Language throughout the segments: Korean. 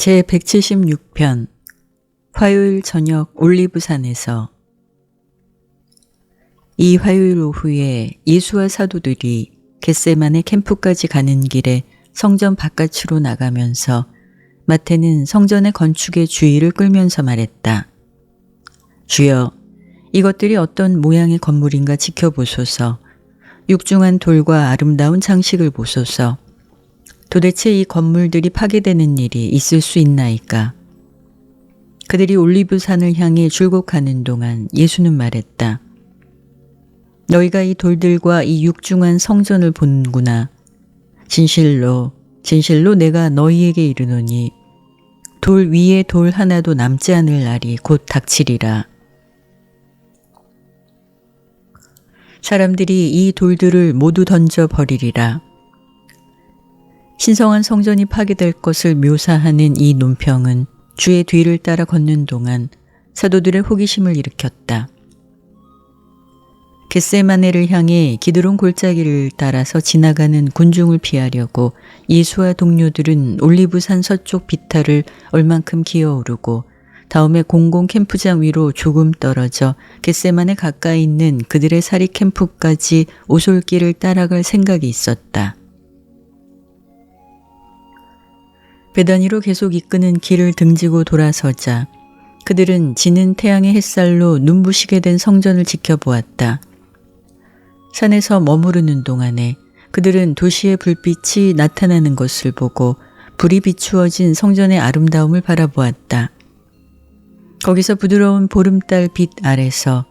제176편 화요일 저녁 올리브산에서. 이 화요일 오후에 예수와 사도들이 겟세마네 캠프까지 가는 길에 성전 바깥으로 나가면서 마태는 성전의 건축의 주의를 끌면서 말했다. 주여, 이것들이 어떤 모양의 건물인가 지켜보소서. 육중한 돌과 아름다운 장식을 보소서. 도대체 이 건물들이 파괴되는 일이 있을 수 있나이까? 그들이 올리브산을 향해 줄곡하는 동안 예수는 말했다. 너희가 이 돌들과 이 육중한 성전을 보는구나. 진실로 진실로 내가 너희에게 이르노니 돌 위에 돌 하나도 남지 않을 날이 곧 닥치리라. 사람들이 이 돌들을 모두 던져버리리라. 신성한 성전이 파괴될 것을 묘사하는 이 논평은 주의 뒤를 따라 걷는 동안 사도들의 호기심을 일으켰다. 겟세마네를 향해 기드론 골짜기를 따라서 지나가는 군중을 피하려고 예수와 동료들은 올리브산 서쪽 비탈을 얼만큼 기어오르고 다음에 공공 캠프장 위로 조금 떨어져 겟세마네 가까이 있는 그들의 사리 캠프까지 오솔길을 따라갈 생각이 있었다. 베다니로 계속 이끄는 길을 등지고 돌아서자 그들은 지는 태양의 햇살로 눈부시게 된 성전을 지켜보았다. 산에서 머무르는 동안에 그들은 도시의 불빛이 나타나는 것을 보고 불이 비추어진 성전의 아름다움을 바라보았다. 거기서 부드러운 보름달 빛 아래서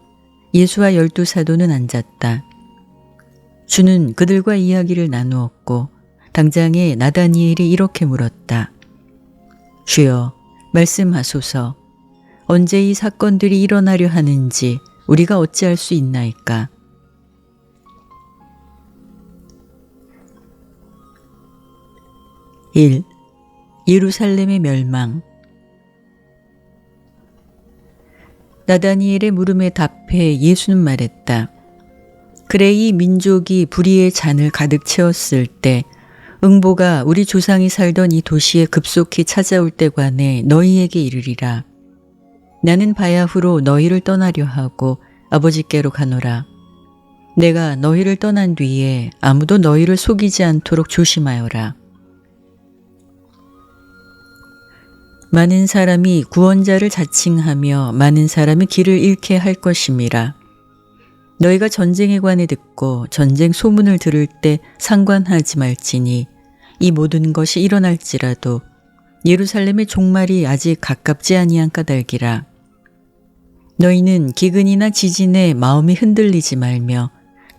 예수와 12사도는 앉았다. 주는 그들과 이야기를 나누었고 당장에 나다니엘이 이렇게 물었다. 주여, 말씀하소서. 언제 이 사건들이 일어나려 하는지 우리가 어찌할 수 있나이까? 일. 예루살렘의 멸망. 나다니엘의 물음에 답해 예수는 말했다. 그래, 이 민족이 불의의 잔을 가득 채웠을 때 응보가 우리 조상이 살던 이 도시에 급속히 찾아올 때 관해 너희에게 이르리라. 나는 바야흐로 너희를 떠나려 하고 아버지께로 가노라. 내가 너희를 떠난 뒤에 아무도 너희를 속이지 않도록 조심하여라. 많은 사람이 구원자를 자칭하며 많은 사람이 길을 잃게 할 것임이라. 너희가 전쟁에 관해 듣고 전쟁 소문을 들을 때 상관하지 말지니 이 모든 것이 일어날지라도 예루살렘의 종말이 아직 가깝지 아니한 까닭이라. 너희는 기근이나 지진에 마음이 흔들리지 말며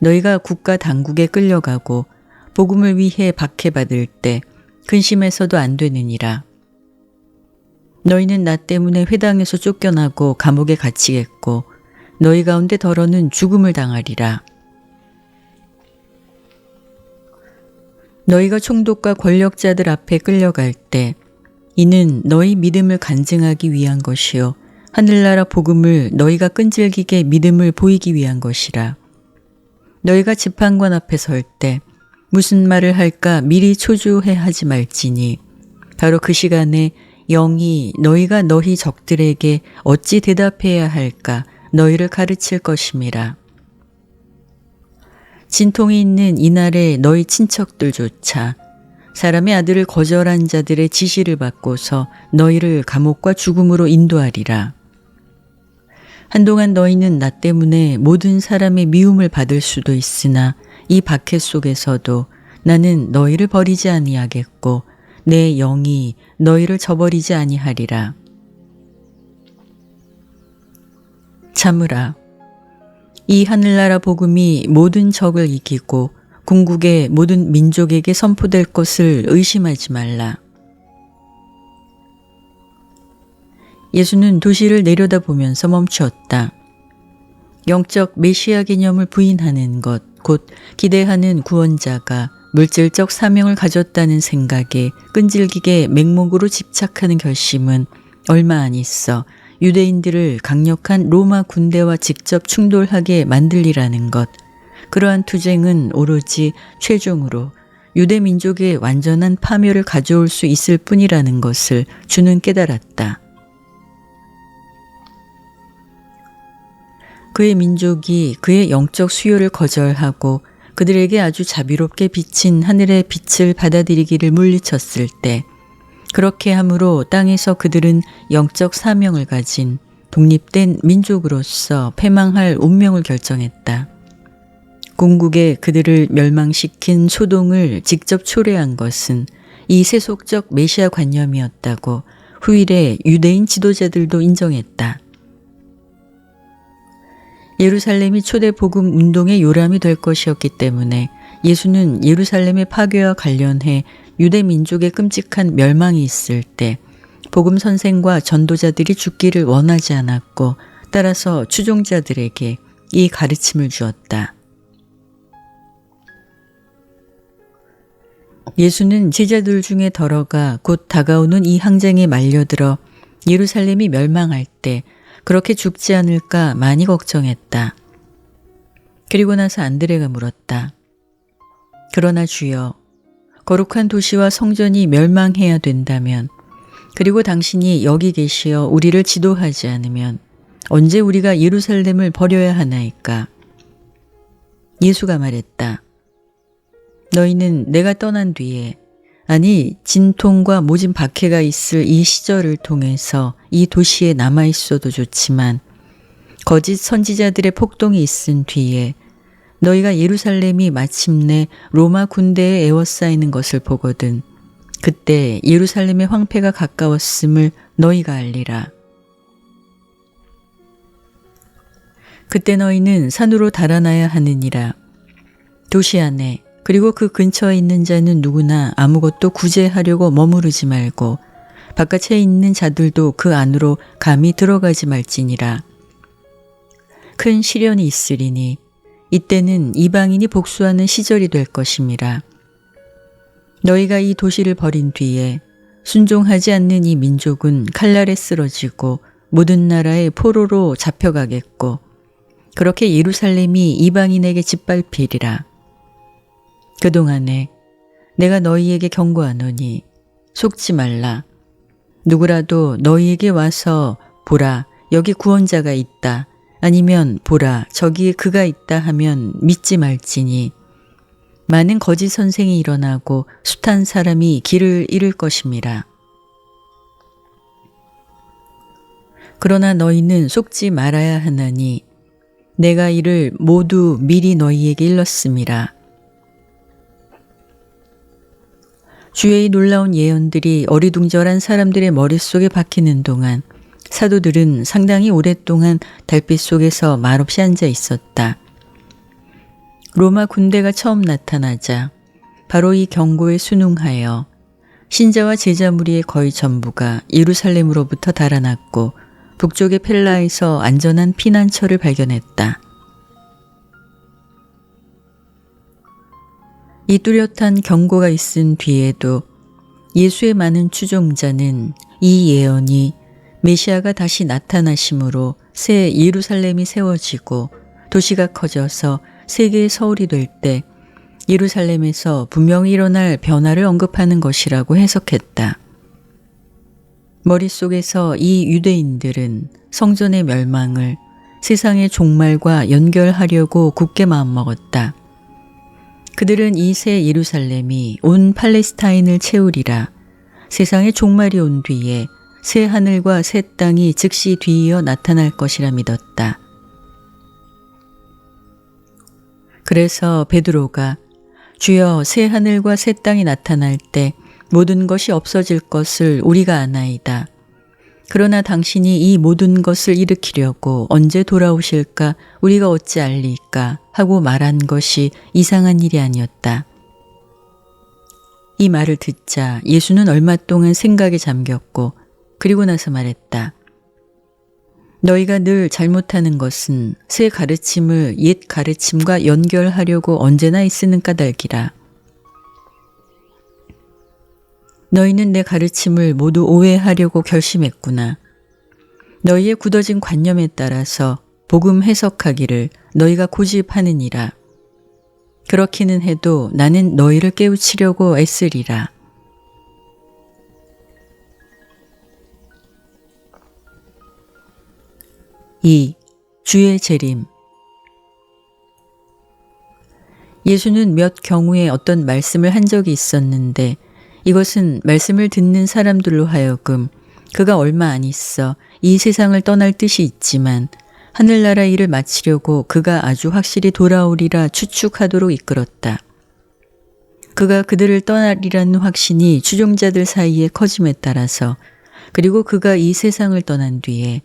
너희가 국가 당국에 끌려가고 복음을 위해 박해받을 때 근심해서도 안 되느니라. 너희는 나 때문에 회당에서 쫓겨나고 감옥에 갇히겠고 너희 가운데 더러는 죽음을 당하리라. 너희가 총독과 권력자들 앞에 끌려갈 때 이는 너희 믿음을 간증하기 위한 것이요 하늘나라 복음을 너희가 끈질기게 믿음을 보이기 위한 것이라. 너희가 재판관 앞에 설 때 무슨 말을 할까 미리 초조해 하지 말지니 바로 그 시간에 영이 너희가 너희 적들에게 어찌 대답해야 할까 너희를 가르칠 것임이라. 진통이 있는 이날에 너희 친척들조차 사람의 아들을 거절한 자들의 지시를 받고서 너희를 감옥과 죽음으로 인도하리라. 한동안 너희는 나 때문에 모든 사람의 미움을 받을 수도 있으나 이 박해 속에서도 나는 너희를 버리지 아니하겠고 내 영이 너희를 저버리지 아니하리라. 참으라. 이 하늘나라 복음이 모든 적을 이기고 궁극의 모든 민족에게 선포될 것을 의심하지 말라. 예수는 도시를 내려다보면서 멈추었다. 영적 메시아 개념을 부인하는 것, 곧 기대하는 구원자가 물질적 사명을 가졌다는 생각에 끈질기게 맹목으로 집착하는 결심은 얼마 안 있어 유대인들을 강력한 로마 군대와 직접 충돌하게 만들리라는 것. 그러한 투쟁은 오로지 최종으로 유대 민족의 완전한 파멸을 가져올 수 있을 뿐이라는 것을 주는 깨달았다. 그의 민족이 그의 영적 수요를 거절하고 그들에게 아주 자비롭게 비친 하늘의 빛을 받아들이기를 물리쳤을 때 그렇게 함으로 땅에서 그들은 영적 사명을 가진 독립된 민족으로서 패망할 운명을 결정했다. 궁극에 그들을 멸망시킨 소동을 직접 초래한 것은 이 세속적 메시아 관념이었다고 후일의 유대인 지도자들도 인정했다. 예루살렘이 초대 복음 운동의 요람이 될 것이었기 때문에 예수는 예루살렘의 파괴와 관련해 유대 민족의 끔찍한 멸망이 있을 때 복음 선생과 전도자들이 죽기를 원하지 않았고 따라서 추종자들에게 이 가르침을 주었다. 예수는 제자들 중에 더러가 곧 다가오는 이 항쟁에 말려들어 예루살렘이 멸망할 때 그렇게 죽지 않을까 많이 걱정했다. 그리고 나서 안드레가 물었다. 그러나 주여, 거룩한 도시와 성전이 멸망해야 된다면, 그리고 당신이 여기 계시어 우리를 지도하지 않으면 언제 우리가 예루살렘을 버려야 하나이까? 예수가 말했다. 너희는 내가 떠난 뒤에, 아니 진통과 모진 박해가 있을 이 시절을 통해서 이 도시에 남아있어도 좋지만 거짓 선지자들의 폭동이 있은 뒤에 너희가 예루살렘이 마침내 로마 군대에 에워싸이는 것을 보거든 그때 예루살렘의 황폐가 가까웠음을 너희가 알리라. 그때 너희는 산으로 달아나야 하느니라. 도시 안에 그리고 그 근처에 있는 자는 누구나 아무것도 구제하려고 머무르지 말고 바깥에 있는 자들도 그 안으로 감히 들어가지 말지니라. 큰 시련이 있으리니 이때는 이방인이 복수하는 시절이 될 것임이라. 너희가 이 도시를 버린 뒤에 순종하지 않는 이 민족은 칼날에 쓰러지고 모든 나라의 포로로 잡혀가겠고 그렇게 예루살렘이 이방인에게 짓밟히리라. 그동안에 내가 너희에게 경고하노니 속지 말라. 누구라도 너희에게 와서 보라 여기 구원자가 있다 아니면 보라 저기에 그가 있다 하면 믿지 말지니 많은 거짓 선생이 일어나고 숱한 사람이 길을 잃을 것임이라. 그러나 너희는 속지 말아야 하나니 내가 이를 모두 미리 너희에게 일렀음이라. 주의 놀라운 예언들이 어리둥절한 사람들의 머릿속에 박히는 동안 사도들은 상당히 오랫동안 달빛 속에서 말없이 앉아 있었다. 로마 군대가 처음 나타나자 바로 이 경고에 순응하여 신자와 제자 무리의 거의 전부가 예루살렘으로부터 달아났고 북쪽의 펠라에서 안전한 피난처를 발견했다. 이 뚜렷한 경고가 있은 뒤에도 예수의 많은 추종자는 이 예언이 메시아가 다시 나타나심으로 새 예루살렘이 세워지고 도시가 커져서 세계의 서울이 될 때 예루살렘에서 분명히 일어날 변화를 언급하는 것이라고 해석했다. 머릿속에서 이 유대인들은 성전의 멸망을 세상의 종말과 연결하려고 굳게 마음먹었다. 그들은 이 새 예루살렘이 온 팔레스타인을 채우리라. 세상의 종말이 온 뒤에 새 하늘과 새 땅이 즉시 뒤이어 나타날 것이라 믿었다. 그래서 베드로가 주여 새 하늘과 새 땅이 나타날 때 모든 것이 없어질 것을 우리가 아나이다. 그러나 당신이 이 모든 것을 일으키려고 언제 돌아오실까 우리가 어찌 알리까 하고 말한 것이 이상한 일이 아니었다. 이 말을 듣자 예수는 얼마 동안 생각에 잠겼고 그리고 나서 말했다. 너희가 늘 잘못하는 것은 새 가르침을 옛 가르침과 연결하려고 언제나 애쓰는 까닭이라. 너희는 내 가르침을 모두 오해하려고 결심했구나. 너희의 굳어진 관념에 따라서 복음 해석하기를 너희가 고집하느니라. 그렇기는 해도 나는 너희를 깨우치려고 애쓰리라. 2. 주의 재림. 예수는 몇 경우에 어떤 말씀을 한 적이 있었는데 이것은 말씀을 듣는 사람들로 하여금 그가 얼마 안 있어 이 세상을 떠날 뜻이 있지만 하늘나라 일을 마치려고 그가 아주 확실히 돌아오리라 추측하도록 이끌었다. 그가 그들을 떠나리라는 확신이 추종자들 사이에 커짐에 따라서 그리고 그가 이 세상을 떠난 뒤에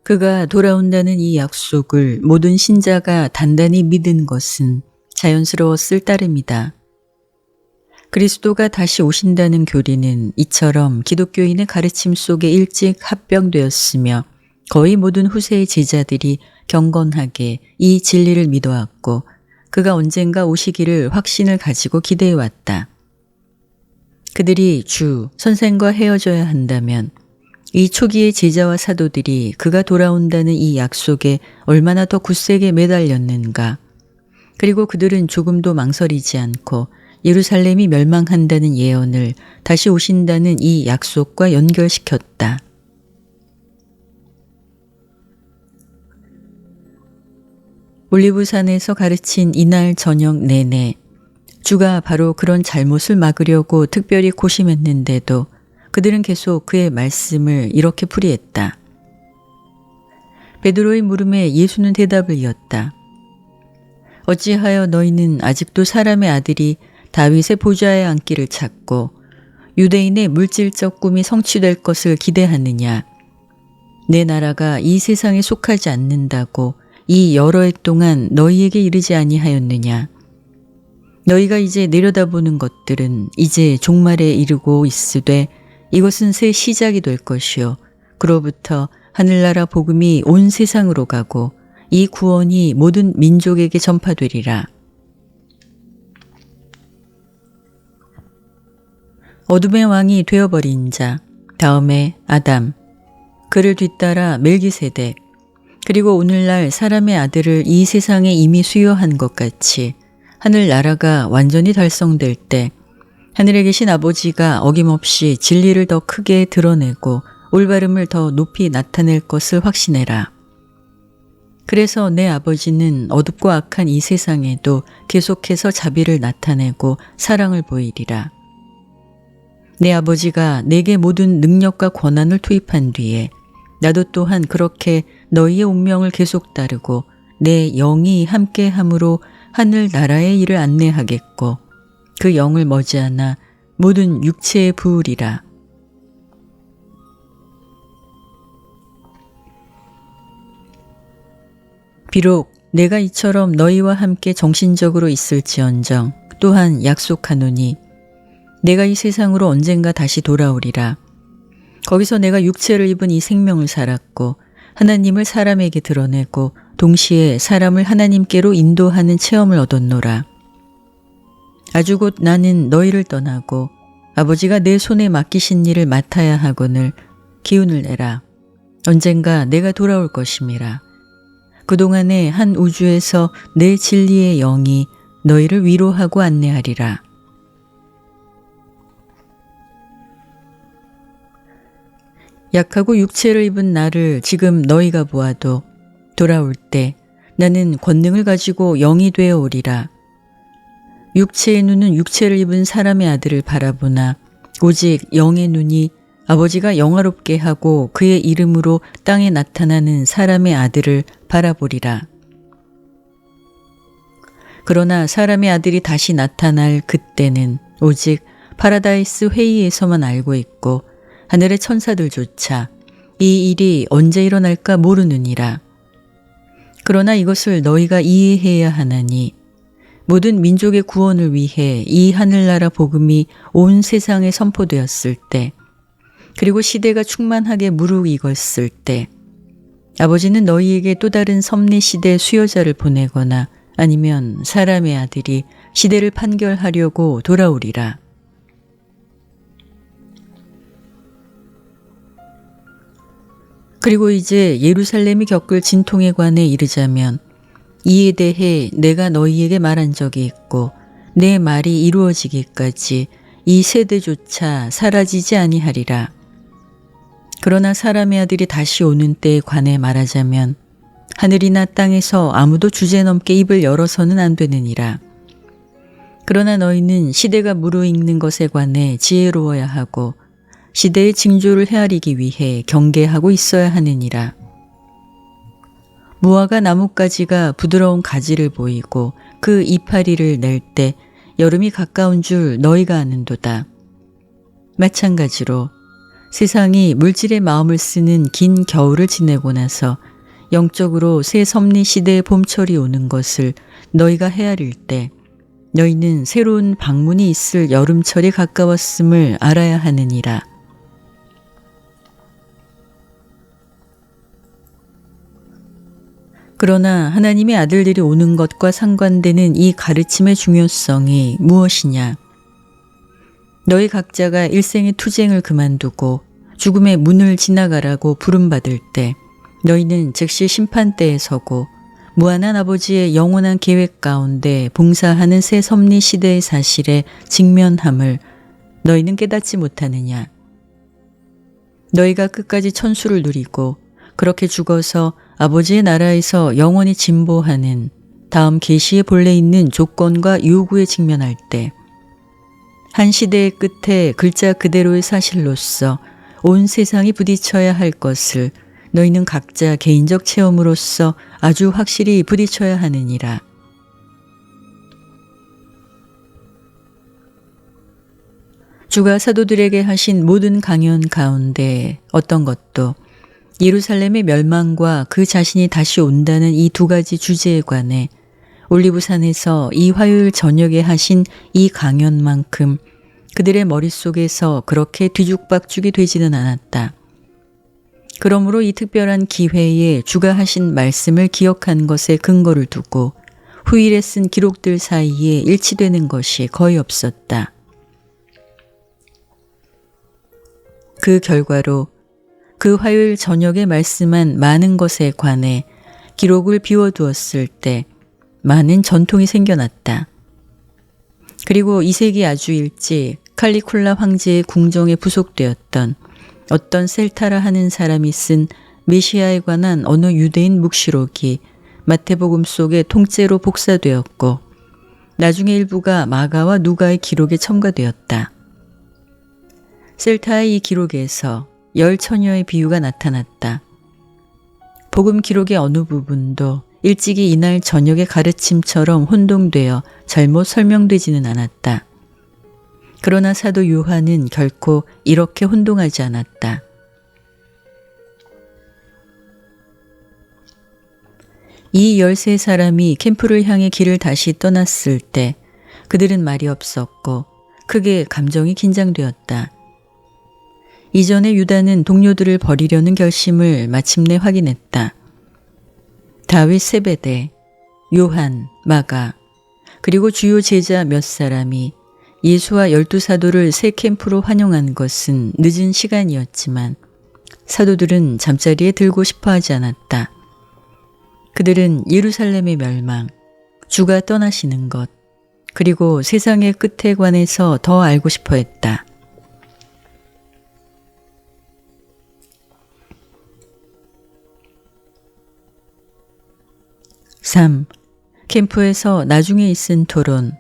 그가 돌아온다는 이 약속을 모든 신자가 단단히 믿은 것은 자연스러웠을 따름이다. 그리스도가 다시 오신다는 교리는 이처럼 기독교인의 가르침 속에 일찍 합병되었으며 거의 모든 후세의 제자들이 경건하게 이 진리를 믿어왔고 그가 언젠가 오시기를 확신을 가지고 기대해왔다. 그들이 주, 선생과 헤어져야 한다면 이 초기의 제자와 사도들이 그가 돌아온다는 이 약속에 얼마나 더 굳세게 매달렸는가. 그리고 그들은 조금도 망설이지 않고 예루살렘이 멸망한다는 예언을 다시 오신다는 이 약속과 연결시켰다. 올리브산에서 가르친 이날 저녁 내내 주가 바로 그런 잘못을 막으려고 특별히 고심했는데도 그들은 계속 그의 말씀을 이렇게 풀이했다. 베드로의 물음에 예수는 대답을 이었다. 어찌하여 너희는 아직도 사람의 아들이 다윗의 보좌에 앉기를 찾고 유대인의 물질적 꿈이 성취될 것을 기대하느냐. 내 나라가 이 세상에 속하지 않는다고 이 여러 해 동안 너희에게 이르지 아니하였느냐. 너희가 이제 내려다보는 것들은 이제 종말에 이르고 있으되 이것은 새 시작이 될 것이요. 그로부터 하늘나라 복음이 온 세상으로 가고 이 구원이 모든 민족에게 전파되리라. 어둠의 왕이 되어버린 자, 다음에 아담, 그를 뒤따라 멜기세덱, 그리고 오늘날 사람의 아들을 이 세상에 이미 수여한 것 같이 하늘나라가 완전히 달성될 때 하늘에 계신 아버지가 어김없이 진리를 더 크게 드러내고 올바름을 더 높이 나타낼 것을 확신해라. 그래서 내 아버지는 어둡고 악한 이 세상에도 계속해서 자비를 나타내고 사랑을 보이리라. 내 아버지가 내게 모든 능력과 권한을 투입한 뒤에 나도 또한 그렇게 너희의 운명을 계속 따르고 내 영이 함께함으로 하늘나라의 일을 안내하겠고 그 영을 머지않아 모든 육체에 부으리라. 비록 내가 이처럼 너희와 함께 정신적으로 있을지언정 또한 약속하노니 내가 이 세상으로 언젠가 다시 돌아오리라. 거기서 내가 육체를 입은 이 생명을 살았고 하나님을 사람에게 드러내고 동시에 사람을 하나님께로 인도하는 체험을 얻었노라. 아주 곧 나는 너희를 떠나고 아버지가 내 손에 맡기신 일을 맡아야 하거늘 기운을 내라. 언젠가 내가 돌아올 것임이라. 그동안에 한 우주에서 내 진리의 영이 너희를 위로하고 안내하리라. 약하고 육체를 입은 나를 지금 너희가 보아도 돌아올 때 나는 권능을 가지고 영이 되어 오리라. 육체의 눈은 육체를 입은 사람의 아들을 바라보나 오직 영의 눈이 아버지가 영화롭게 하고 그의 이름으로 땅에 나타나는 사람의 아들을 바라보리라. 그러나 사람의 아들이 다시 나타날 그때는 오직 파라다이스 회의에서만 알고 있고 하늘의 천사들조차 이 일이 언제 일어날까 모르느니라. 그러나 이것을 너희가 이해해야 하나니 모든 민족의 구원을 위해 이 하늘나라 복음이 온 세상에 선포되었을 때 그리고 시대가 충만하게 무르익었을 때 아버지는 너희에게 또 다른 섭리 시대 수여자를 보내거나 아니면 사람의 아들이 시대를 판결하려고 돌아오리라. 그리고 이제 예루살렘이 겪을 진통에 관해 이르자면 이에 대해 내가 너희에게 말한 적이 있고 내 말이 이루어지기까지 이 세대조차 사라지지 아니하리라. 그러나 사람의 아들이 다시 오는 때에 관해 말하자면 하늘이나 땅에서 아무도 주제넘게 입을 열어서는 안 되느니라. 그러나 너희는 시대가 무르익는 것에 관해 지혜로워야 하고 시대의 징조를 헤아리기 위해 경계하고 있어야 하느니라. 무화과 나뭇가지가 부드러운 가지를 보이고 그 이파리를 낼 때 여름이 가까운 줄 너희가 아는도다. 마찬가지로 세상이 물질의 마음을 쓰는 긴 겨울을 지내고 나서 영적으로 새 섭리 시대의 봄철이 오는 것을 너희가 헤아릴 때 너희는 새로운 방문이 있을 여름철이 가까웠음을 알아야 하느니라. 그러나 하나님의 아들들이 오는 것과 상관되는 이 가르침의 중요성이 무엇이냐? 너희 각자가 일생의 투쟁을 그만두고 죽음의 문을 지나가라고 부름받을 때 너희는 즉시 심판대에 서고 무한한 아버지의 영원한 계획 가운데 봉사하는 새 섭리 시대의 사실에 직면함을 너희는 깨닫지 못하느냐? 너희가 끝까지 천수를 누리고 그렇게 죽어서 아버지의 나라에서 영원히 진보하는 다음 계시의 본래 있는 조건과 요구에 직면할 때 한 시대의 끝에 글자 그대로의 사실로서 온 세상이 부딪혀야 할 것을 너희는 각자 개인적 체험으로서 아주 확실히 부딪혀야 하느니라. 주가 사도들에게 하신 모든 강연 가운데 어떤 것도 예루살렘의 멸망과 그 자신이 다시 온다는 이 두 가지 주제에 관해 올리브산에서 이 화요일 저녁에 하신 이 강연만큼 그들의 머릿속에서 그렇게 뒤죽박죽이 되지는 않았다. 그러므로 이 특별한 기회에 주가 하신 말씀을 기억한 것에 근거를 두고 후일에 쓴 기록들 사이에 일치되는 것이 거의 없었다. 그 결과로 그 화요일 저녁에 말씀한 많은 것에 관해 기록을 비워두었을 때 많은 전통이 생겨났다. 그리고 2세기 아주 일찍 칼리쿨라 황제의 궁정에 부속되었던 어떤 셀타라 하는 사람이 쓴 메시아에 관한 어느 유대인 묵시록이 마태복음 속에 통째로 복사되었고 나중에 일부가 마가와 누가의 기록에 첨가되었다. 셀타의 이 기록에서 10처녀의 비유가 나타났다. 복음 기록의 어느 부분도 일찍이 이날 저녁의 가르침처럼 혼동되어 잘못 설명되지는 않았다. 그러나 사도 요한은 결코 이렇게 혼동하지 않았다. 이 13사람이 캠프를 향해 길을 다시 떠났을 때 그들은 말이 없었고 크게 감정이 긴장되었다. 이전에 유다는 동료들을 버리려는 결심을 마침내 확인했다. 다윗 세베대, 요한, 마가, 그리고 주요 제자 몇 사람이 예수와 12사도를 새 캠프로 환영한 것은 늦은 시간이었지만 사도들은 잠자리에 들고 싶어 하지 않았다. 그들은 예루살렘의 멸망, 주가 떠나시는 것, 그리고 세상의 끝에 관해서 더 알고 싶어 했다. 3. 캠프에서 나중에 있은 토론.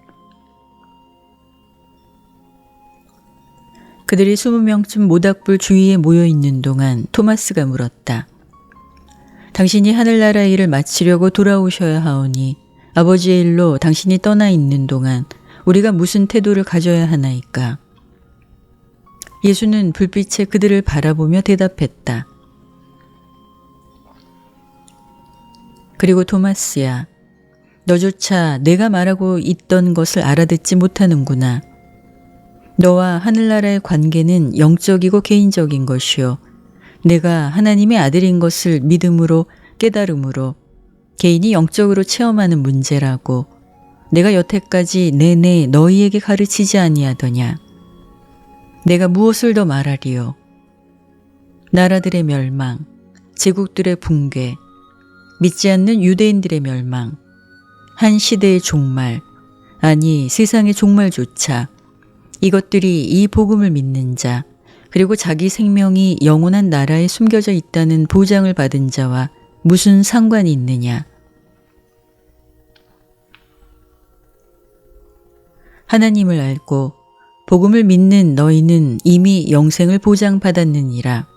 그들이 20명쯤 모닥불 주위에 모여 있는 동안 토마스가 물었다. 당신이 하늘나라의 일을 마치려고 돌아오셔야 하오니 아버지의 일로 당신이 떠나 있는 동안 우리가 무슨 태도를 가져야 하나이까? 예수는 불빛에 그들을 바라보며 대답했다. 그리고 토마스야, 너조차 내가 말하고 있던 것을 알아듣지 못하는구나. 너와 하늘나라의 관계는 영적이고 개인적인 것이요. 내가 하나님의 아들인 것을 믿음으로 깨달음으로 개인이 영적으로 체험하는 문제라고 내가 여태까지 내내 너희에게 가르치지 아니하더냐. 내가 무엇을 더 말하리요. 나라들의 멸망, 제국들의 붕괴, 믿지 않는 유대인들의 멸망, 한 시대의 종말, 아니 세상의 종말조차 이것들이 이 복음을 믿는 자, 그리고 자기 생명이 영원한 나라에 숨겨져 있다는 보장을 받은 자와 무슨 상관이 있느냐? 하나님을 알고 복음을 믿는 너희는 이미 영생을 보장받았느니라.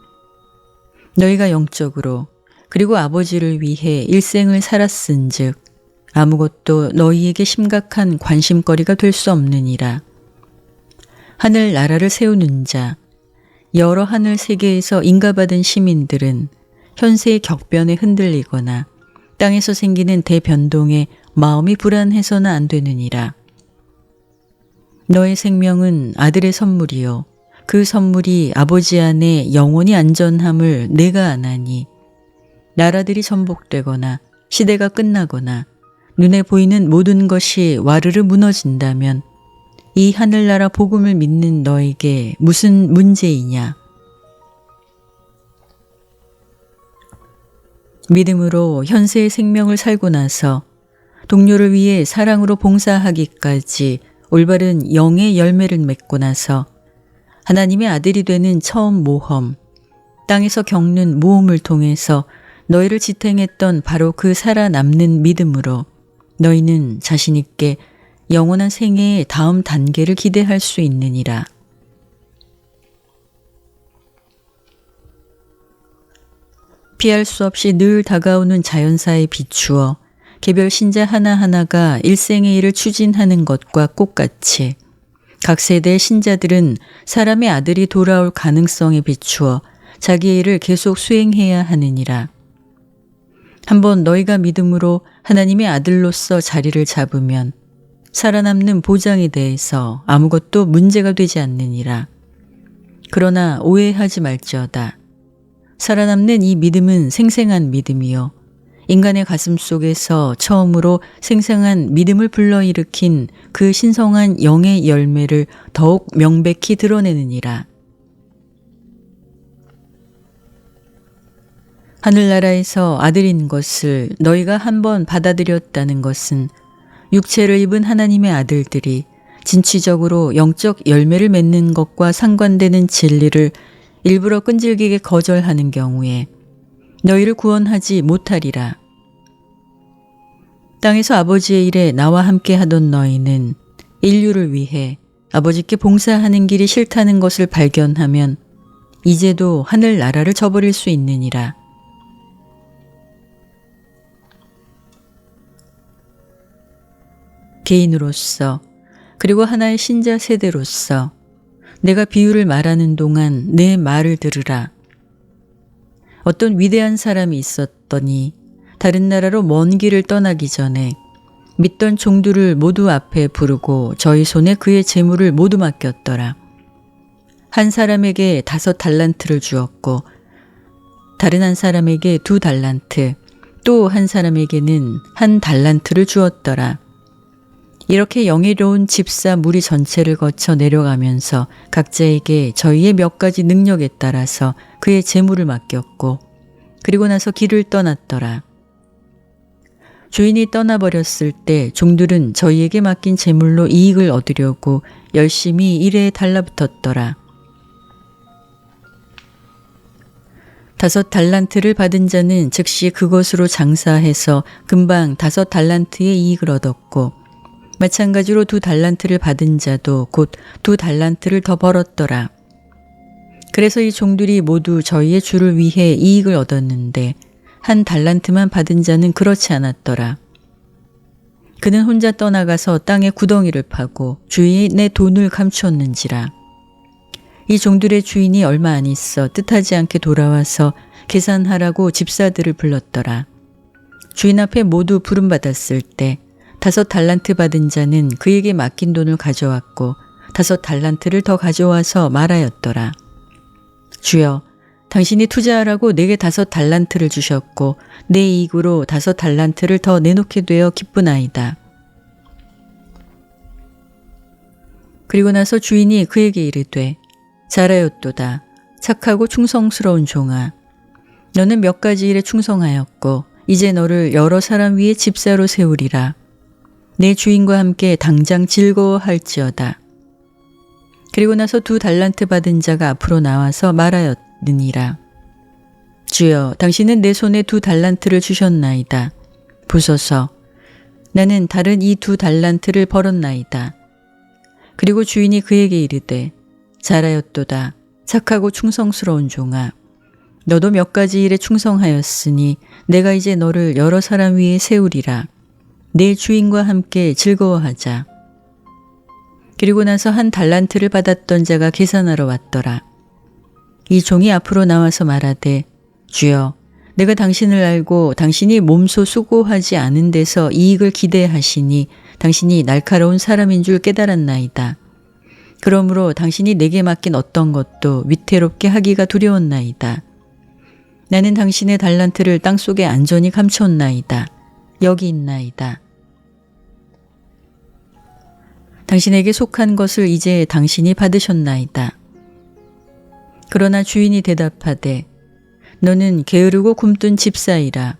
너희가 영적으로 그리고 아버지를 위해 일생을 살았은즉 아무것도 너희에게 심각한 관심거리가 될 수 없느니라. 하늘 나라를 세우는 자, 여러 하늘 세계에서 인가받은 시민들은 현세의 격변에 흔들리거나 땅에서 생기는 대변동에 마음이 불안해서는 안 되느니라. 너의 생명은 아들의 선물이요 그 선물이 아버지 안에 영원히 안전함을 내가 아나니 나라들이 전복되거나 시대가 끝나거나 눈에 보이는 모든 것이 와르르 무너진다면 이 하늘나라 복음을 믿는 너에게 무슨 문제이냐? 믿음으로 현세의 생명을 살고 나서 동료를 위해 사랑으로 봉사하기까지 올바른 영의 열매를 맺고 나서 하나님의 아들이 되는 처음 모험, 땅에서 겪는 모험을 통해서 너희를 지탱했던 바로 그 살아남는 믿음으로 너희는 자신 있게 영원한 생애의 다음 단계를 기대할 수 있느니라. 피할 수 없이 늘 다가오는 자연사에 비추어 개별 신자 하나하나가 일생의 일을 추진하는 것과 똑같이 각 세대의 신자들은 사람의 아들이 돌아올 가능성에 비추어 자기의 일을 계속 수행해야 하느니라. 한번 너희가 믿음으로 하나님의 아들로서 자리를 잡으면 살아남는 보장에 대해서 아무것도 문제가 되지 않느니라. 그러나 오해하지 말지어다. 살아남는 이 믿음은 생생한 믿음이요 인간의 가슴 속에서 처음으로 생생한 믿음을 불러일으킨 그 신성한 영의 열매를 더욱 명백히 드러내느니라. 하늘나라에서 아들인 것을 너희가 한번 받아들였다는 것은 육체를 입은 하나님의 아들들이 진취적으로 영적 열매를 맺는 것과 상관되는 진리를 일부러 끈질기게 거절하는 경우에 너희를 구원하지 못하리라. 땅에서 아버지의 일에 나와 함께 하던 너희는 인류를 위해 아버지께 봉사하는 길이 싫다는 것을 발견하면 이제도 하늘나라를 저버릴 수 있느니라. 개인으로서 그리고 하나의 신자 세대로서 내가 비유를 말하는 동안 내 말을 들으라. 어떤 위대한 사람이 있었더니 다른 나라로 먼 길을 떠나기 전에 믿던 종들을 모두 앞에 부르고 저희 손에 그의 재물을 모두 맡겼더라. 한 사람에게 5달란트를 주었고 다른 한 사람에게 2달란트, 또 한 사람에게는 1달란트를 주었더라. 이렇게 영예로운 집사 무리 전체를 거쳐 내려가면서 각자에게 저희의 몇 가지 능력에 따라서 그의 재물을 맡겼고 그리고 나서 길을 떠났더라. 주인이 떠나버렸을 때 종들은 저희에게 맡긴 재물로 이익을 얻으려고 열심히 일에 달라붙었더라. 5달란트를 받은 자는 즉시 그것으로 장사해서 금방 5달란트의 이익을 얻었고 마찬가지로 2달란트를 받은 자도 곧 2달란트를 더 벌었더라. 그래서 이 종들이 모두 저희의 주를 위해 이익을 얻었는데 1달란트만 받은 자는 그렇지 않았더라. 그는 혼자 떠나가서 땅에 구덩이를 파고 주인의 돈을 감추었는지라. 이 종들의 주인이 얼마 안 있어 뜻하지 않게 돌아와서 계산하라고 집사들을 불렀더라. 주인 앞에 모두 부름받았을 때 5달란트 받은 자는 그에게 맡긴 돈을 가져왔고 5달란트를 더 가져와서 말하였더라. 주여, 당신이 투자하라고 내게 5달란트를 주셨고 내 이익으로 5달란트를 더 내놓게 되어 기쁘나이다. 그리고 나서 주인이 그에게 이르되 잘하였도다. 착하고 충성스러운 종아. 너는 몇 가지 일에 충성하였고 이제 너를 여러 사람 위에 집사로 세우리라. 내 주인과 함께 당장 즐거워할지어다. 그리고 나서 2달란트 받은 자가 앞으로 나와서 말하였느니라. 주여, 당신은 내 손에 2달란트를 주셨나이다. 보소서, 나는 다른 이 2달란트를 벌었나이다. 그리고 주인이 그에게 이르되, 잘하였도다. 착하고 충성스러운 종아. 너도 몇 가지 일에 충성하였으니 내가 이제 너를 여러 사람 위에 세우리라. 내 주인과 함께 즐거워하자. 그리고 나서 1달란트를 받았던 자가 계산하러 왔더라. 이 종이 앞으로 나와서 말하되, 주여, 내가 당신을 알고 당신이 몸소 수고하지 않은 데서 이익을 기대하시니 당신이 날카로운 사람인 줄 깨달았나이다. 그러므로 당신이 내게 맡긴 어떤 것도 위태롭게 하기가 두려웠나이다. 나는 당신의 달란트를 땅속에 안전히 감췄나이다. 여기 있나이다. 당신에게 속한 것을 이제 당신이 받으셨나이다. 그러나 주인이 대답하되, 너는 게으르고 굼뜬 집사이라.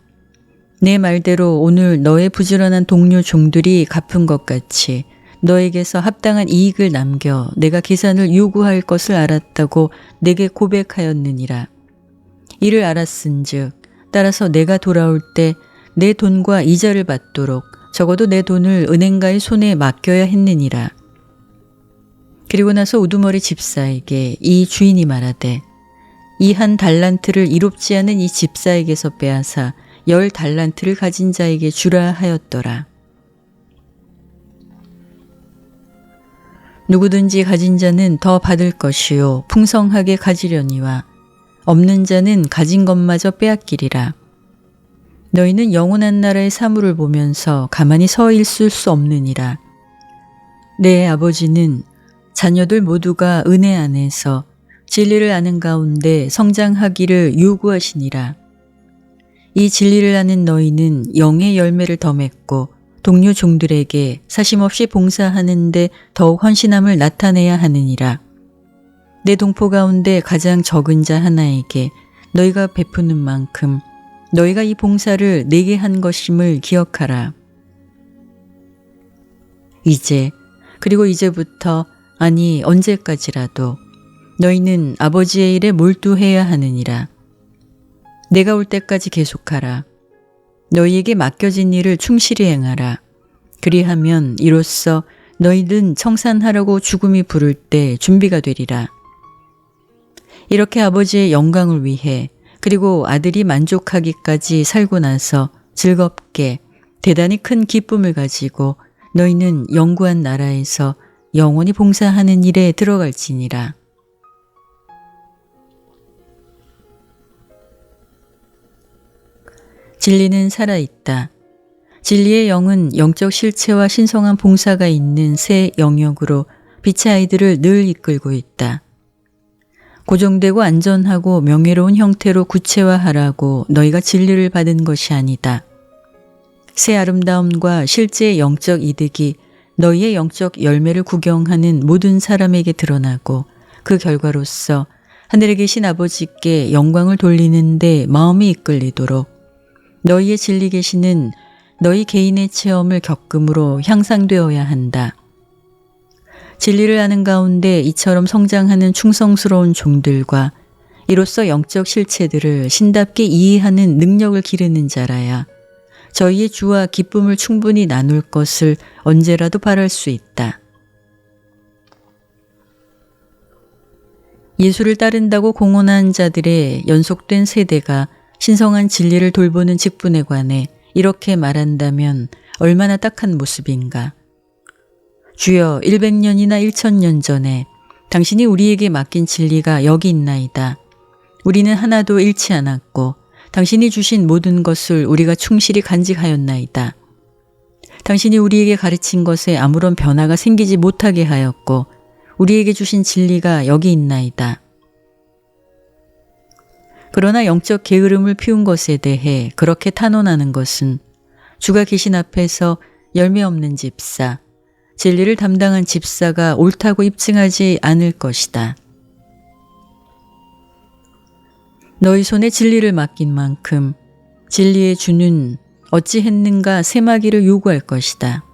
내 말대로 오늘 너의 부지런한 동료 종들이 갚은 것 같이 너에게서 합당한 이익을 남겨 내가 계산을 요구할 것을 알았다고 내게 고백하였느니라. 이를 알았은즉 따라서 내가 돌아올 때 내 돈과 이자를 받도록 적어도 내 돈을 은행가의 손에 맡겨야 했느니라. 그리고 나서 우두머리 집사에게 이 주인이 말하되, 이 1달란트를 이롭지 않은 이 집사에게서 빼앗아 10달란트를 가진 자에게 주라 하였더라. 누구든지 가진 자는 더 받을 것이요 풍성하게 가지려니와 없는 자는 가진 것마저 빼앗기리라. 너희는 영원한 나라의 사물을 보면서 가만히 서 있을 수 없느니라. 내 아버지는 자녀들 모두가 은혜 안에서 진리를 아는 가운데 성장하기를 요구하시니라. 이 진리를 아는 너희는 영의 열매를 더 맺고 동료 종들에게 사심없이 봉사하는데 더욱 헌신함을 나타내야 하느니라. 내 동포 가운데 가장 적은 자 하나에게 너희가 베푸는 만큼 너희가 이 봉사를 내게 한 것임을 기억하라. 이제 그리고 이제부터 아니 언제까지라도 너희는 아버지의 일에 몰두해야 하느니라. 내가 올 때까지 계속하라. 너희에게 맡겨진 일을 충실히 행하라. 그리하면 이로써 너희는 청산하라고 죽음이 부를 때 준비가 되리라. 이렇게 아버지의 영광을 위해 그리고 아들이 만족하기까지 살고 나서 즐겁게 대단히 큰 기쁨을 가지고 너희는 영구한 나라에서 영원히 봉사하는 일에 들어갈지니라. 진리는 살아있다. 진리의 영은 영적 실체와 신성한 봉사가 있는 새 영역으로 빛의 아이들을 늘 이끌고 있다. 고정되고 안전하고 명예로운 형태로 구체화하라고 너희가 진리를 받은 것이 아니다. 새 아름다움과 실제의 영적 이득이 너희의 영적 열매를 구경하는 모든 사람에게 드러나고 그 결과로서 하늘에 계신 아버지께 영광을 돌리는데 마음이 이끌리도록 너희의 진리 계시는 너희 개인의 체험을 겪음으로 향상되어야 한다. 진리를 아는 가운데 이처럼 성장하는 충성스러운 종들과 이로써 영적 실체들을 신답게 이해하는 능력을 기르는 자라야 저희의 주와 기쁨을 충분히 나눌 것을 언제라도 바랄 수 있다. 예수를 따른다고 공언한 자들의 연속된 세대가 신성한 진리를 돌보는 직분에 관해 이렇게 말한다면 얼마나 딱한 모습인가. 주여 100년이나 1000년 전에 당신이 우리에게 맡긴 진리가 여기 있나이다. 우리는 하나도 잃지 않았고 당신이 주신 모든 것을 우리가 충실히 간직하였나이다. 당신이 우리에게 가르친 것에 아무런 변화가 생기지 못하게 하였고 우리에게 주신 진리가 여기 있나이다. 그러나 영적 게으름을 피운 것에 대해 그렇게 탄원하는 것은 주가 계신 앞에서 열매 없는 집사, 진리를 담당한 집사가 옳다고 입증하지 않을 것이다. 너희 손에 진리를 맡긴 만큼 진리의 주는 어찌했는가 세마기를 요구할 것이다.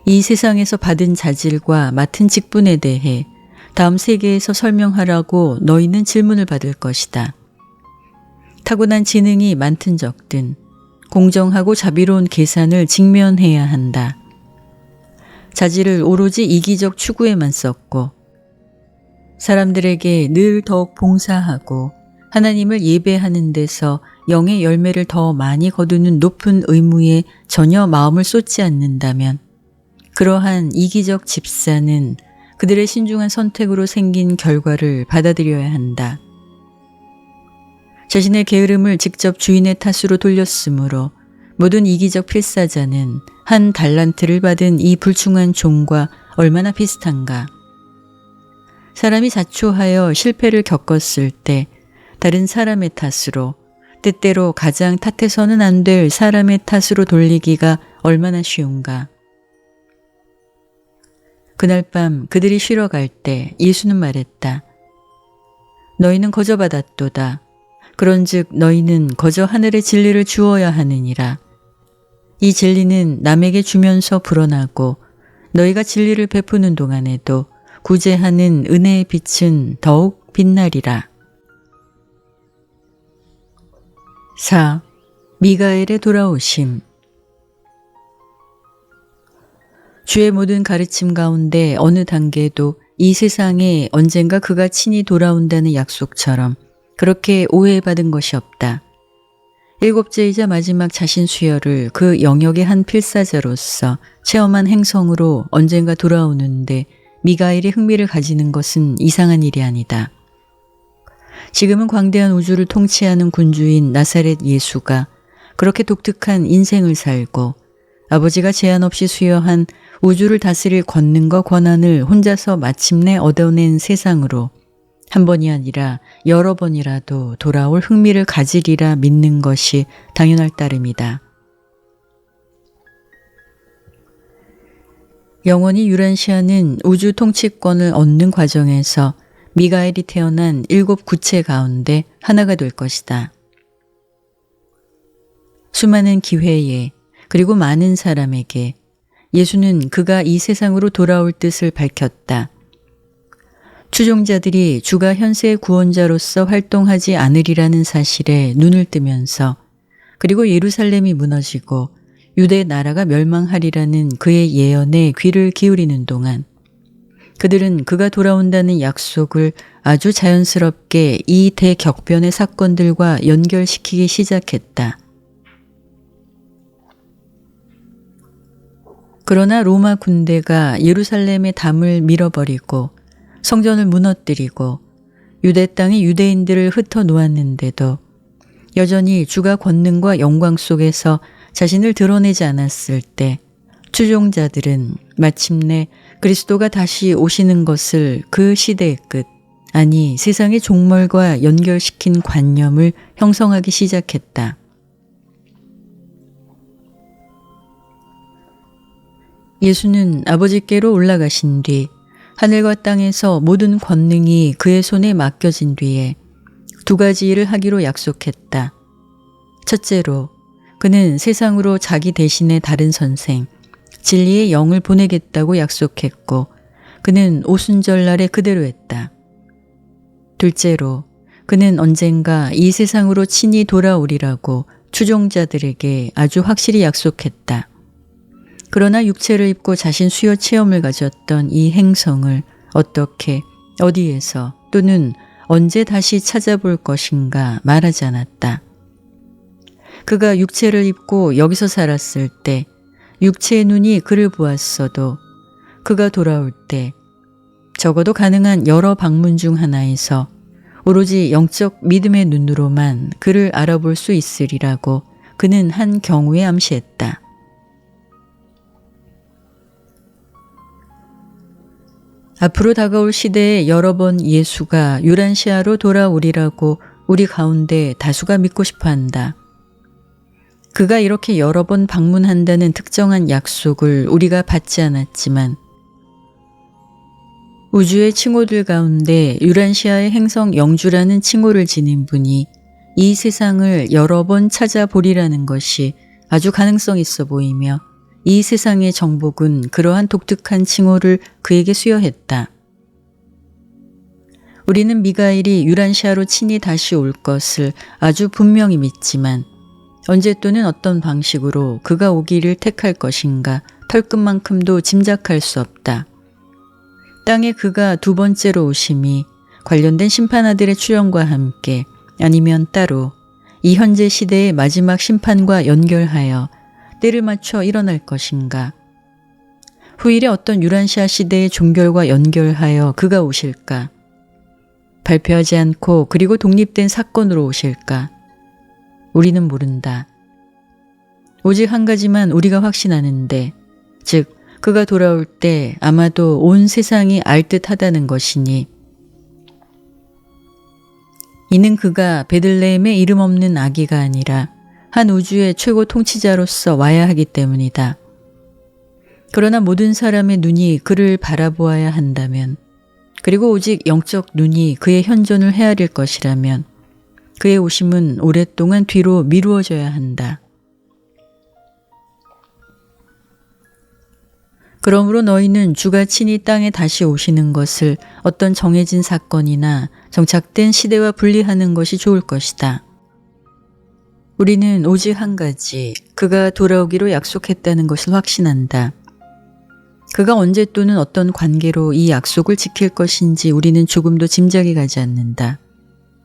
이 세상에서 받은 자질과 맡은 직분에 대해 다음 세계에서 설명하라고 너희는 질문을 받을 것이다. 타고난 지능이 많든 적든 공정하고 자비로운 계산을 직면해야 한다. 자질을 오로지 이기적 추구에만 썼고 사람들에게 늘 더욱 봉사하고 하나님을 예배하는 데서 영의 열매를 더 많이 거두는 높은 의무에 전혀 마음을 쏟지 않는다면 그러한 이기적 집사는 그들의 신중한 선택으로 생긴 결과를 받아들여야 한다. 자신의 게으름을 직접 주인의 탓으로 돌렸으므로 모든 이기적 필사자는 한 달란트를 받은 이 불충한 종과 얼마나 비슷한가. 사람이 자초하여 실패를 겪었을 때 다른 사람의 탓으로 때때로 가장 탓해서는 안 될 사람의 탓으로 돌리기가 얼마나 쉬운가. 그날 밤 그들이 쉬러 갈 때 예수는 말했다. 너희는 거저 받았도다. 그런즉 너희는 거저 하늘의 진리를 주어야 하느니라. 이 진리는 남에게 주면서 불어나고 너희가 진리를 베푸는 동안에도 구제하는 은혜의 빛은 더욱 빛나리라. 4. 미가엘의 돌아오심. 주의 모든 가르침 가운데 어느 단계도 이 세상에 언젠가 그가 친히 돌아온다는 약속처럼 그렇게 오해받은 것이 없다. 일곱째이자 마지막 자신 수혈을 그 영역의 한 필사자로서 체험한 행성으로 언젠가 돌아오는데 미가엘이 흥미를 가지는 것은 이상한 일이 아니다. 지금은 광대한 우주를 통치하는 군주인 나사렛 예수가 그렇게 독특한 인생을 살고 아버지가 제한 없이 수여한 우주를 다스릴 권능과 권한을 혼자서 마침내 얻어낸 세상으로 한 번이 아니라 여러 번이라도 돌아올 흥미를 가지리라 믿는 것이 당연할 따름이다. 영원히 유란시아는 우주 통치권을 얻는 과정에서 미가엘이 태어난 7 구체 가운데 하나가 될 것이다. 수많은 기회에 그리고 많은 사람에게 예수는 그가 이 세상으로 돌아올 뜻을 밝혔다. 추종자들이 주가 현세의 구원자로서 활동하지 않으리라는 사실에 눈을 뜨면서 그리고 예루살렘이 무너지고 유대 나라가 멸망하리라는 그의 예언에 귀를 기울이는 동안 그들은 그가 돌아온다는 약속을 아주 자연스럽게 이 대격변의 사건들과 연결시키기 시작했다. 그러나 로마 군대가 예루살렘의 담을 밀어버리고 성전을 무너뜨리고 유대 땅의 유대인들을 흩어놓았는데도 여전히 주가 권능과 영광 속에서 자신을 드러내지 않았을 때 추종자들은 마침내 그리스도가 다시 오시는 것을 그 시대의 끝, 아니 세상의 종말과 연결시킨 관념을 형성하기 시작했다. 예수는 아버지께로 올라가신 뒤 하늘과 땅에서 모든 권능이 그의 손에 맡겨진 뒤에 2가지 일을 하기로 약속했다. 첫째로 그는 세상으로 자기 대신에 다른 선생, 진리의 영을 보내겠다고 약속했고 그는 오순절날에 그대로 했다. 둘째로 그는 언젠가 이 세상으로 친히 돌아오리라고 추종자들에게 아주 확실히 약속했다. 그러나 육체를 입고 자신 수요 체험을 가졌던 이 행성을 어떻게, 어디에서 또는 언제 다시 찾아볼 것인가 말하지 않았다. 그가 육체를 입고 여기서 살았을 때 육체의 눈이 그를 보았어도 그가 돌아올 때 적어도 가능한 여러 방문 중 하나에서 오로지 영적 믿음의 눈으로만 그를 알아볼 수 있으리라고 그는 한 경우에 암시했다. 앞으로 다가올 시대에 여러 번 예수가 유란시아로 돌아오리라고 우리 가운데 다수가 믿고 싶어 한다. 그가 이렇게 여러 번 방문한다는 특정한 약속을 우리가 받지 않았지만 우주의 칭호들 가운데 유란시아의 행성 영주라는 칭호를 지닌 분이 이 세상을 여러 번 찾아보리라는 것이 아주 가능성 있어 보이며 이 세상의 정복은 그러한 독특한 칭호를 그에게 수여했다. 우리는 미가엘이 유란시아로 친히 다시 올 것을 아주 분명히 믿지만 언제 또는 어떤 방식으로 그가 오기를 택할 것인가 털끝만큼도 짐작할 수 없다. 땅에 그가 두 번째로 오심이 관련된 심판아들의 출현과 함께 아니면 따로 이 현재 시대의 마지막 심판과 연결하여 때를 맞춰 일어날 것인가. 후일에 어떤 유란시아 시대의 종결과 연결하여 그가 오실까. 발표하지 않고 그리고 독립된 사건으로 오실까. 우리는 모른다. 오직 한 가지만 우리가 확신하는데, 즉 그가 돌아올 때 아마도 온 세상이 알 듯하다는 것이니 이는 그가 베들레헴의 이름 없는 아기가 아니라 한 우주의 최고 통치자로서 와야 하기 때문이다. 그러나 모든 사람의 눈이 그를 바라보아야 한다면, 그리고 오직 영적 눈이 그의 현존을 헤아릴 것이라면 그의 오심은 오랫동안 뒤로 미루어져야 한다. 그러므로 너희는 주가 친히 땅에 다시 오시는 것을 어떤 정해진 사건이나 정착된 시대와 분리하는 것이 좋을 것이다. 우리는 오직 한 가지, 그가 돌아오기로 약속했다는 것을 확신한다. 그가 언제 또는 어떤 관계로 이 약속을 지킬 것인지 우리는 조금도 짐작이 가지 않는다.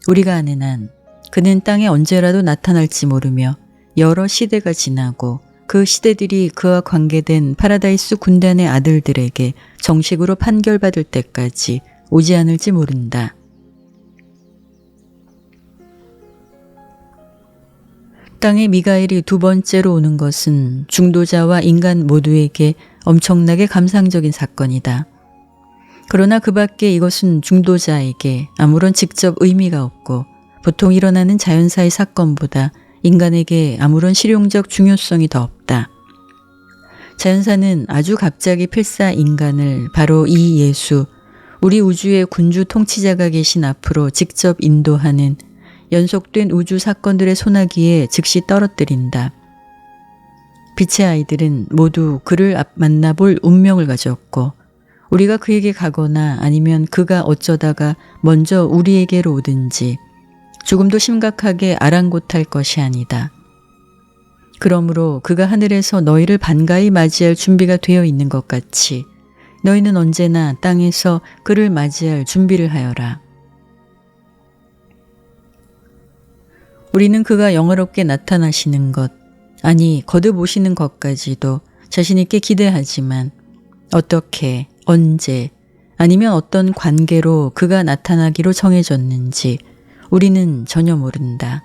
우리가 아는 한 그는 땅에 언제라도 나타날지 모르며 여러 시대가 지나고 그 시대들이 그와 관계된 파라다이스 군단의 아들들에게 정식으로 판결받을 때까지 오지 않을지 모른다. 땅에 미가엘이 두 번째로 오는 것은 중도자와 인간 모두에게 엄청나게 감상적인 사건이다. 그러나 그 밖에 이것은 중도자에게 아무런 직접 의미가 없고 보통 일어나는 자연사의 사건보다 인간에게 아무런 실용적 중요성이 더 없다. 자연사는 아주 갑자기 필사 인간을 바로 이 예수, 우리 우주의 군주 통치자가 계신 앞으로 직접 인도하는 연속된 우주 사건들의 소나기에 즉시 떨어뜨린다. 빛의 아이들은 모두 그를 만나볼 운명을 가졌고 우리가 그에게 가거나 아니면 그가 어쩌다가 먼저 우리에게로 오든지 조금도 심각하게 아랑곳할 것이 아니다. 그러므로 그가 하늘에서 너희를 반가이 맞이할 준비가 되어 있는 것 같이 너희는 언제나 땅에서 그를 맞이할 준비를 하여라. 우리는 그가 영화롭게 나타나시는 것, 아니 거듭 오시는 것까지도 자신 있게 기대하지만 어떻게, 언제, 아니면 어떤 관계로 그가 나타나기로 정해졌는지 우리는 전혀 모른다.